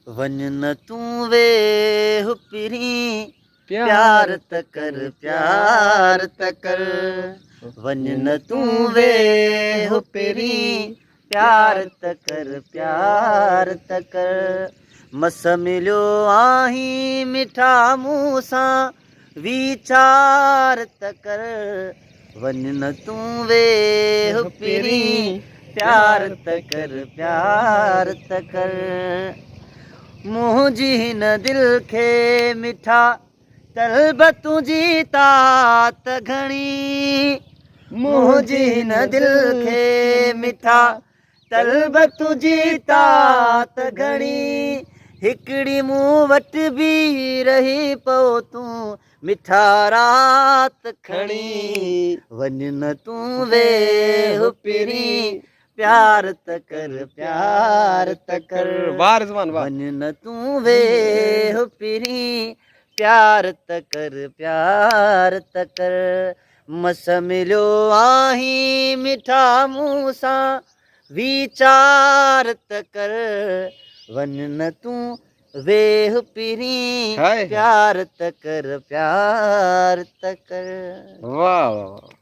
One न तू वे पिरी प्यार त कर प्यार त कर वन न तू वे पिरी प्यार त कर मस मिलियो आहीं मिठा मूं सां वीचार त कर वन न तू वे पिरी प्यार त कर मुंहिंजी हिन दिल खे मिठा तलब तुंहिंजी तात घणी मुंहिंजी हिन दिल खे मिठा तलब तुंहिंजी तात घणी हिकिड़ी मूं वटि बि रही पओ तूं मिठा रात खणी वन न तूं वे पिरी प्यार त कर वन न तू वे पिरी प्यार त कर मस मिलियो आहीं मिठा मूं सां वीचार त कर वन न तू वे पिरी प्यार त कर वाह वाह।